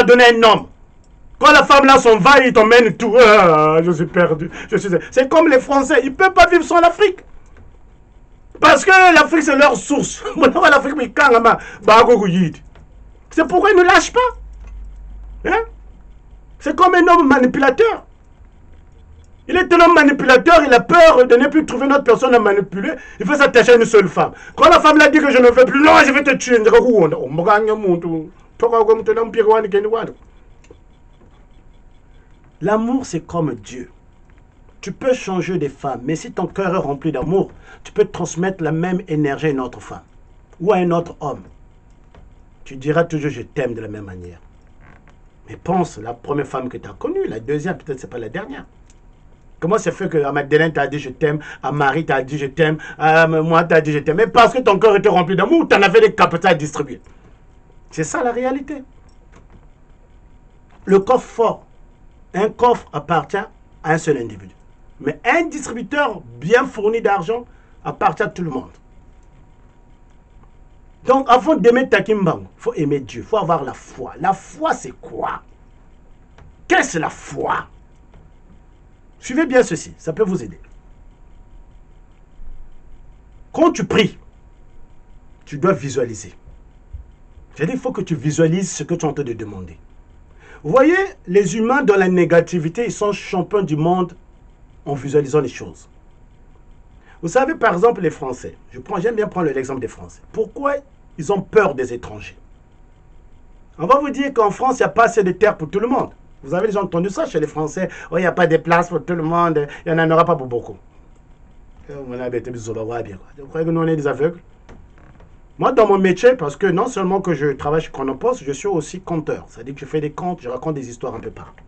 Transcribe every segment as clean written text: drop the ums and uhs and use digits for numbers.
pardonner un homme. Quand la femme là s'en va, il t'emmène tout. Ah, je suis perdu. C'est comme les Français, ils ne peuvent pas vivre sans l'Afrique. Parce que l'Afrique, c'est leur source. C'est pourquoi ils ne lâchent pas. Hein? C'est comme un homme manipulateur. Il est un homme manipulateur, il a peur de ne plus trouver une autre personne à manipuler. Il fait s'attacher à une seule femme. Quand la femme l'a dit que je ne veux plus, non, je vais te tuer. L'amour, c'est comme Dieu. Tu peux changer des femmes, mais si ton cœur est rempli d'amour, tu peux transmettre la même énergie à une autre femme ou à un autre homme. Tu diras toujours je t'aime de la même manière. Mais pense, la première femme que tu as connue, la deuxième, peut-être c'est pas la dernière. Comment c'est fait qu'à Madeleine t'a dit je t'aime, à Marie t'a dit je t'aime, à moi t'a dit je t'aime, mais parce que ton cœur était rempli d'amour, tu en avais des capitales à distribuer. C'est ça la réalité. Le coffre fort, un coffre appartient à un seul individu. Mais un distributeur bien fourni d'argent appartient à tout le monde. Donc, avant d'aimer Takimbang, il faut aimer Dieu, il faut avoir la foi. La foi, c'est quoi? Qu'est-ce la foi? Suivez bien ceci, ça peut vous aider. Quand tu pries, tu dois visualiser. C'est-à-dire qu'il faut que tu visualises ce que tu es en train de demander. Vous voyez, les humains dans la négativité, ils sont champions du monde en visualisant les choses. Vous savez, par exemple, les Français. J'aime bien prendre l'exemple des Français. Pourquoi ils ont peur des étrangers? On va vous dire qu'en France, il n'y a pas assez de terre pour tout le monde. Vous avez déjà entendu ça chez les Français. Oh, il n'y a pas de place pour tout le monde. Il n'y en aura pas pour beaucoup. Vous croyez que nous, on est des aveugles? Moi, dans mon métier, parce que non seulement que je travaille chez Chronopost, je suis aussi conteur. C'est-à-dire que je fais des contes, je raconte des histoires un peu partout.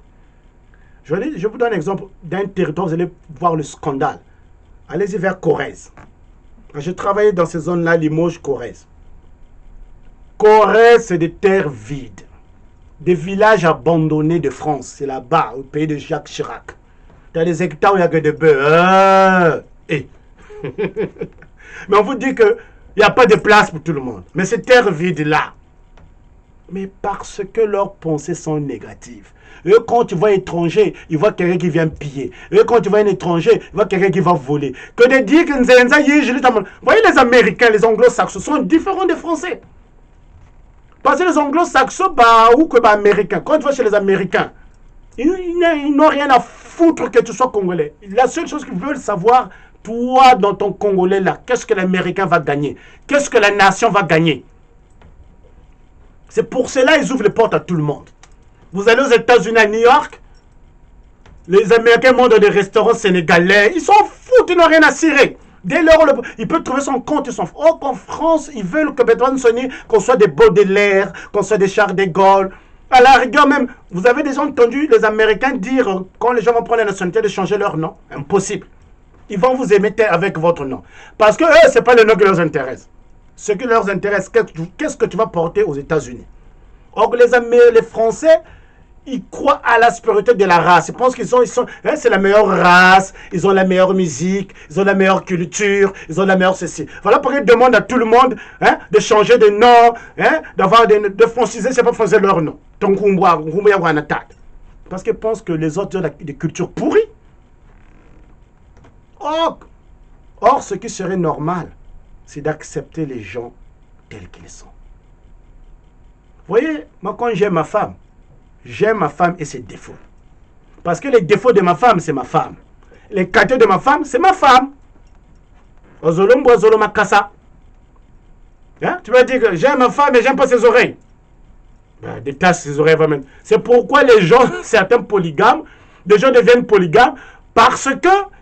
Je vous donne un exemple d'un territoire, vous allez voir le scandale. Allez-y vers Corrèze. Je travaillais dans ces zones-là, Limoges, Corrèze. Corrèze, c'est des terres vides. Des villages abandonnés de France. C'est là-bas, au pays de Jacques Chirac. Tu as des hectares où il n'y a que des bœufs. Mais on vous dit qu'il n'y a pas de place pour tout le monde. Mais ces terres vides-là, mais parce que leurs pensées sont négatives. Eux, quand tu vois étranger, ils voient quelqu'un qui vient piller. Eux, quand tu vois un étranger, ils voient quelqu'un qui va voler. Que de dire que vous voyez, les Américains, les Anglo-Saxons sont différents des Français. Parce que les Anglo-Saxons, ou que Américains, quand tu vas chez les Américains, ils n'ont rien à foutre que tu sois Congolais. La seule chose qu'ils veulent savoir, toi, dans ton Congolais là, qu'est-ce que l'Américain va gagner? Qu'est-ce que la nation va gagner? C'est pour cela qu'ils ouvrent les portes à tout le monde. Vous allez aux États-Unis, à New York, les Américains montent dans des restaurants sénégalais, ils s'en foutent, ils n'ont rien à cirer. Dès lors, il peut trouver son compte, ils s'en foutent. Or qu'en France, ils veulent que qu'on soit des Baudelaire, qu'on soit des Charles de Gaulle. À la rigueur même, vous avez déjà entendu les Américains dire, quand les gens vont prendre la nationalité, de changer leur nom. Impossible. Ils vont vous émettre avec votre nom. Parce que eux, ce n'est pas le nom qui leur intéresse. Ce qui leur intéresse, qu'est-ce que tu vas porter aux États-Unis? Or, les Français, ils croient à la spiritualité de la race. Ils pensent qu'ils sont c'est la meilleure race, ils ont la meilleure musique, ils ont la meilleure culture, ils ont la meilleure ceci. Voilà pourquoi ils demandent à tout le monde de changer de nom, de franciser, c'est pas franciser leur nom. Parce qu'ils pensent que les autres ont des cultures pourries. Or, ce qui serait normal, c'est d'accepter les gens tels qu'ils sont. Vous voyez, moi quand j'aime ma femme et ses défauts. Parce que les défauts de ma femme, c'est ma femme. Les qualités de ma femme, c'est ma femme. Tu vas dire que j'aime ma femme et j'aime pas ses oreilles. Détache ses oreilles vraiment. C'est pourquoi les gens, certains polygames, des gens deviennent polygames parce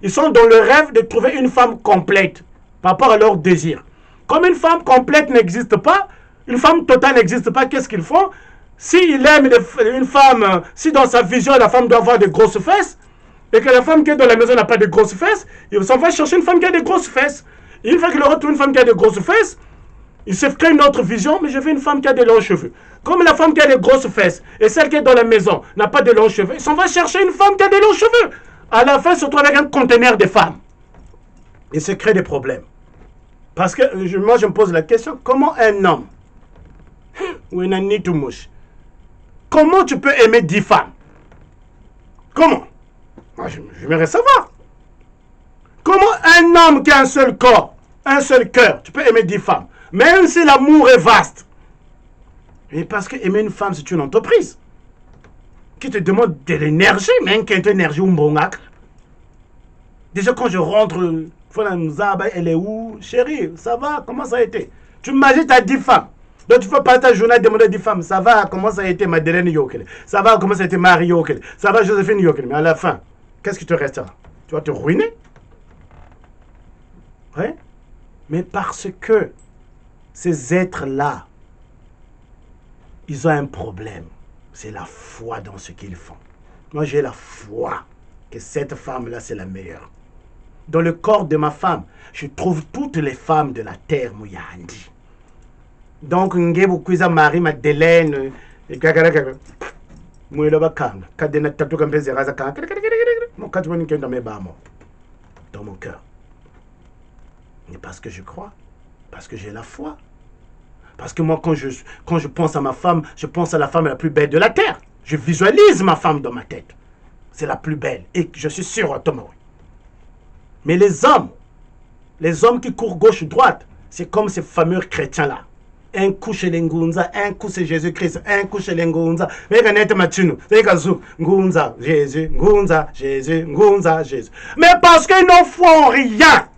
qu'ils sont dans le rêve de trouver une femme complète par rapport à leur désir. Comme une femme complète n'existe pas, une femme totale n'existe pas, qu'est-ce qu'ils font? S'il aime une femme, si dans sa vision la femme doit avoir des grosses fesses, et que la femme qui est dans la maison n'a pas de grosses fesses, il s'en va chercher une femme qui a des grosses fesses. Et une fois qu'il aura trouvé une femme qui a des grosses fesses, il se crée une autre vision, mais je veux une femme qui a des longs cheveux. Comme la femme qui a des grosses fesses et celle qui est dans la maison n'a pas de longs cheveux, il s'en va chercher une femme qui a des longs cheveux. À la fin, il se retrouve avec un conteneur de femmes. Il se crée des problèmes. Parce que moi, je me pose la question, comment un homme ou une anitouche Comment tu peux aimer 10 femmes? Comment? Moi, j'aimerais savoir. Comment un homme qui a un seul corps, un seul cœur, tu peux aimer 10 femmes, même si l'amour est vaste? Et parce que aimer une femme, c'est une entreprise qui te demande de l'énergie, même quand tu as énergie ou mbongak. Déjà, quand je rentre, elle est où? Chérie, ça va? Comment ça a été? Tu m'imagines, tu as 10 femmes. Donc, tu fais pas ta journée à demander à 10 femmes. Ça va? Comment ça a été Madeleine Yokele? Ça va? Comment ça a été Marie Yokele? Ça va Joséphine Yokele? Mais à la fin, qu'est-ce qui te restera? Tu vas te ruiner? Oui? Mais parce que ces êtres-là, ils ont un problème. C'est la foi dans ce qu'ils font. Moi, j'ai la foi que cette femme-là, c'est la meilleure. Dans le corps de ma femme, je trouve toutes les femmes de la terre, Mouyandi. Donc, Ngebo Kouiza Marie Madeleine, et Gagara, Mouiloba Kang, Kadena Tatou Kampeze Razaka, mon Katouani dans mes bâmons, dans mon cœur. Mais parce que je crois, parce que j'ai la foi. Parce que moi, quand je pense à ma femme, je pense à la femme la plus belle de la terre. Je visualise ma femme dans ma tête. C'est la plus belle. Et je suis sûr, Thomas. Mais les hommes qui courent gauche-droite, c'est comme ces fameux chrétiens-là. Un coup chez les Ngunza, un coup c'est Jésus-Christ, un coup chez les Ngunza. Mais Jésus, Ngunza, Jésus, Ngunza, Jésus. Mais parce qu'ils n'en font rien.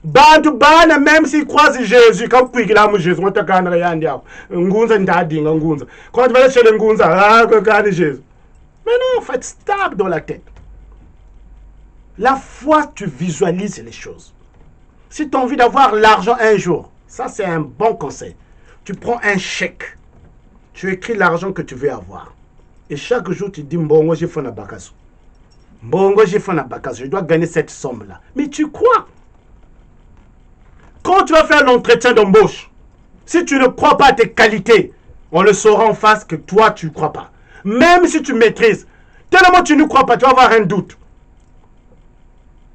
Bana, même s'ils croisent Jésus, quand tu as Jésus, on t'a gagné rien. Ngunza, Ngunza. Quand tu vas chez les Ngunza, Jésus. Mais non, en fait, stable dans la tête. La foi, tu visualises les choses. Si tu as envie d'avoir l'argent un jour, ça c'est un bon conseil. Tu prends un chèque, tu écris l'argent que tu veux avoir. Et chaque jour, tu dis, Mbongo, j'ai fait un bakasu. Mbongo, j'ai fait un bakasu. Je dois gagner cette somme-là. Mais tu crois. Quand tu vas faire l'entretien d'embauche, si tu ne crois pas à tes qualités, on le saura en face que toi, tu ne crois pas. Même si tu maîtrises, tellement tu ne crois pas, tu vas avoir un doute.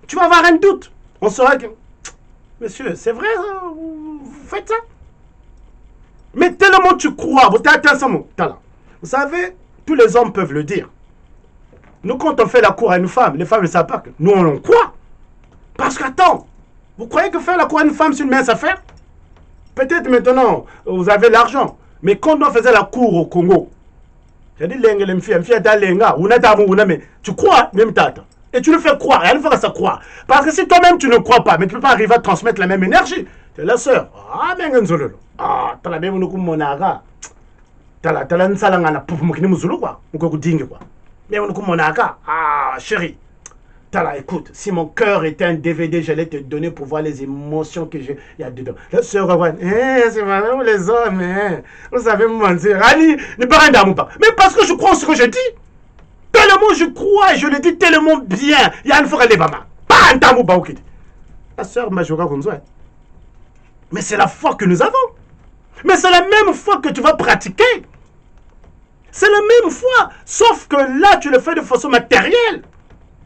Tu vas avoir un doute. On saura que, monsieur, c'est vrai, vous faites ça. Mais tellement tu crois, vous savez, tous les hommes peuvent le dire. Nous, quand on fait la cour à une femme, les femmes ne savent pas que nous, on en croit. Parce qu'attends, vous croyez que faire la cour à une femme, c'est une mince affaire? Peut-être maintenant, vous avez l'argent. Mais quand on faisait la cour au Congo, j'ai dit, tu crois, même tata. Et tu le fais croire, et elle fera ça croire. Parce que si toi-même tu ne crois pas, mais tu ne peux pas arriver à transmettre la même énergie, tu es la sœur. Ah, mais tu as même monaga. Tu as nsalangana pour mokini muzulu quoi. Ou dingue quoi. Mais on monaga. Ah, chérie. Tala, écoute, si mon cœur était un DVD, j'allais te donner pour voir les émotions que j'ai. Il y a dedans. La sœur va voir. C'est vraiment les hommes, vous savez me mentir. Ali, ne pas rien d'amour pas. Mais parce que je crois en ce que je dis. Tellement je crois et je le dis tellement bien. Il y a une fois les mamas. Pas un tamou baoukid. La sœur Majora Gonzoé. Mais c'est la foi que nous avons. Mais c'est la même foi que tu vas pratiquer. C'est la même foi. Sauf que là, tu le fais de façon matérielle.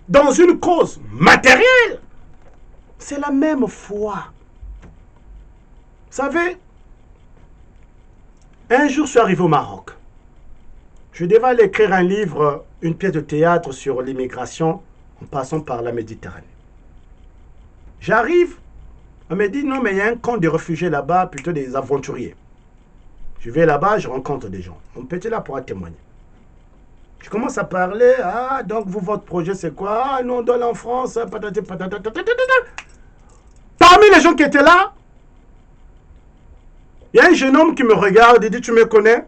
Dans une cause matérielle. C'est la même foi. Vous savez, un jour, je suis arrivé au Maroc. Je devais aller écrire un livre, une pièce de théâtre sur l'immigration en passant par la Méditerranée. J'arrive, on me dit non mais il y a un camp de réfugiés là-bas, plutôt des aventuriers. Je vais là-bas, je rencontre des gens. Mon petit là pourra témoigner. Je commence à parler, ah donc vous votre projet c'est quoi? Ah nous on doit aller en France, patati patata. Parmi les gens qui étaient là, il y a un jeune homme qui me regarde et dit tu me connais?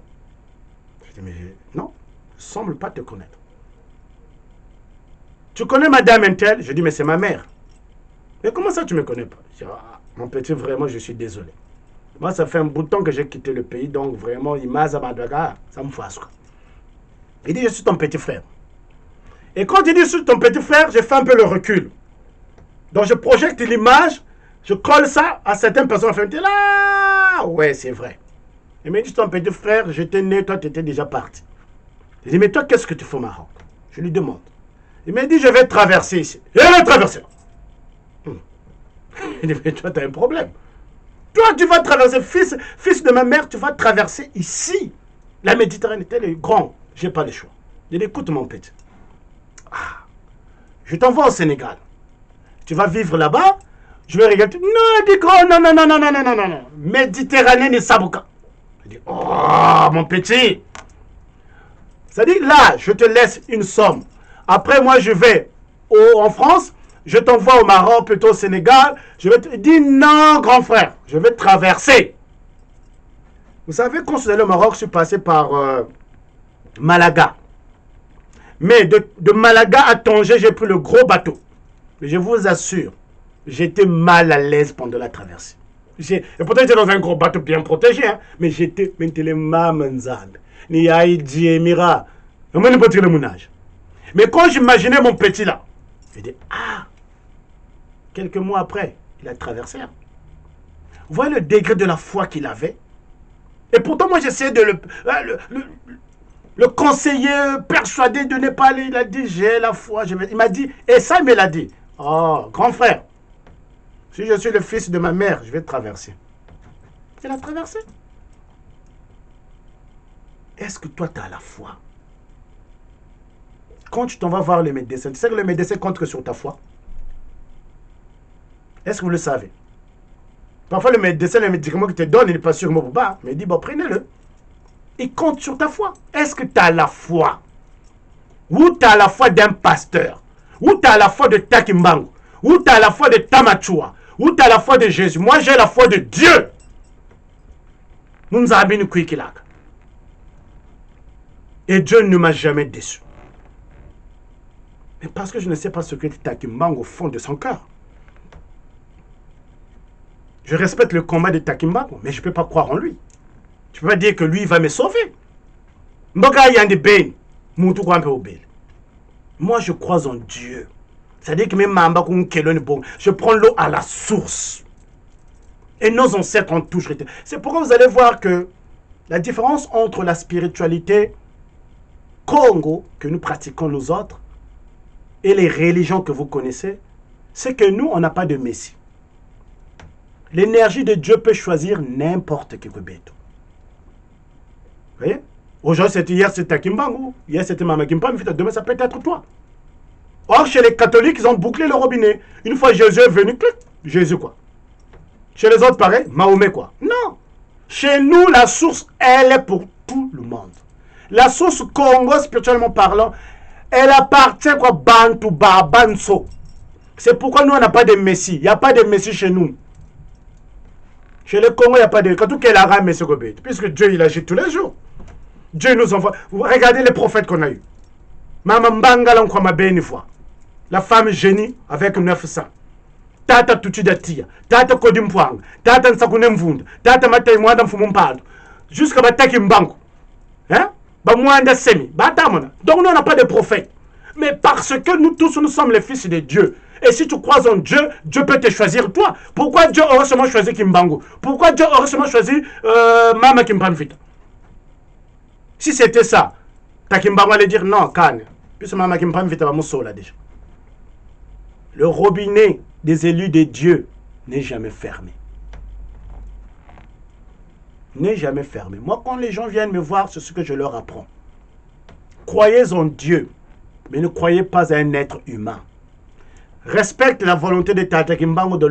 Je dis mais non, je ne semble pas te connaître. Tu connais madame Intel? Je dis mais c'est ma mère. Mais comment ça tu ne me connais pas? Je dis ah, mon petit vraiment je suis désolé. Moi ça fait un bout de temps que j'ai quitté le pays donc vraiment il m'a zabadaga, ça me fasse quoi. Il dit je suis ton petit frère. Et quand il dit je suis ton petit frère, je fais un peu le recul. Donc je projette l'image, je colle ça à certaines personnes. Enfin, tu es là, ouais c'est vrai. Il me dit ton petit frère, j'étais né, toi tu étais déjà parti. Je dis mais toi qu'est-ce que tu fais au Maroc? Je lui demande. Il me dit je vais traverser ici. Je vais traverser. Il dit mais toi tu as un problème. Toi tu vas traverser, fils de ma mère, tu vas traverser ici. La Méditerranée, tel est grand. Je n'ai pas le choix. Je dis, écoute mon petit. Je t'envoie au Sénégal. Tu vas vivre là-bas. Je vais regarder. Non, il dit, oh, non, non, non, non, non, non, non, non. Méditerranée n'est Sabuka. Je dis, oh, mon petit. Ça dit, là, je te laisse une somme. Après, moi, je vais en France. Je t'envoie au Maroc, plutôt au Sénégal. Je vais te dire, non, grand frère. Je vais traverser. Vous savez, quand je suis allé au Maroc, je suis passé par Malaga. Mais de Malaga à Tanger, j'ai pris le gros bateau. Mais je vous assure, j'étais mal à l'aise pendant la traversée. Et pourtant, j'étais dans un gros bateau bien protégé. Hein, mais j'étais maintenant manzane. Ni Haïti et Mira. Mais quand j'imaginais mon petit là, je dis, quelques mois après, il a traversé. Hein. Vous voyez le degré de la foi qu'il avait. Et pourtant, moi, j'essayais de le conseiller, persuader de ne pas aller. Il a dit, j'ai la foi. Il m'a dit, et ça, il me l'a dit. Oh, grand frère, si je suis le fils de ma mère, je vais traverser. Il a traversé. Est-ce que toi, tu as la foi? Quand tu t'en vas voir le médecin, tu sais que le médecin compte sur ta foi? Est-ce que vous le savez? Parfois, le médecin, le médicament qu'il te donne, il n'est pas sûr que moi, mais il dit, bon, prenez-le. Il compte sur ta foi. Est-ce que tu as la foi? Ou tu as la foi d'un pasteur? Ou tu as la foi de Takimbangu? Ou tu as la foi de Tamachua? Ou tu as la foi de Jésus? Moi, j'ai la foi de Dieu. Et Dieu ne m'a jamais déçu. Mais parce que je ne sais pas ce que Takimbangu au fond de son cœur. Je respecte le combat de Takimbangu, mais je ne peux pas croire en lui. Tu ne peux pas dire que lui, il va me sauver. Moi, je crois en Dieu. C'est-à-dire que même je prends l'eau à la source. Et nos ancêtres ont toujours été. C'est pourquoi vous allez voir que la différence entre la spiritualité Congo, que nous pratiquons nous autres, et les religions que vous connaissez, c'est que nous, on n'a pas de Messie. L'énergie de Dieu peut choisir n'importe quel béto. Vous voyez? Aujourd'hui, hier c'était Kimbangu, hier c'était Mama Kimbangu, demain ça peut être toi. Or, chez les catholiques, ils ont bouclé le robinet. Une fois Jésus est venu, clic, Jésus quoi. Chez les autres, pareil, Mahomet quoi. Non. Chez nous, la source, elle est pour tout le monde. La source Congo, spirituellement parlant, elle appartient quoi, Bantu, Banso. C'est pourquoi nous, on n'a pas de Messie. Il n'y a pas de Messie chez nous. Chez les Congo, il n'y a pas de... Quand tout est là, Messie Gobet. Puisque Dieu, il agit tous les jours. Dieu nous envoie. Regardez les prophètes qu'on a eus. Maman Mbangala, on croit ma béni fois. La femme génie avec 900. Tata Tuchidatia. Tata Kodimpuang. Tata Nsakunemvund. Tata Matay Mwanda Mfumumpado. Jusqu'à Bataki Mbangu. Hein? Bamwanda Semi. Batamona. Donc nous, on n'a pas de prophètes. Mais parce que nous tous, nous sommes les fils de Dieu. Et si tu crois en Dieu, Dieu peut te choisir toi. Pourquoi Dieu aurait seulement choisi Kimbangu? Pourquoi Dieu aurait seulement choisi Mama Kimpamvita? Si c'était ça, Takimbangu allait dire non, Kane. Puisque Mama Kimpamvita va mousser là déjà. Le robinet des élus de Dieu n'est jamais fermé. N'est jamais fermé. Moi, quand les gens viennent me voir, c'est ce que je leur apprends. Croyez en Dieu, mais ne croyez pas à un être humain. Respecte la volonté de Tata Kimbangu de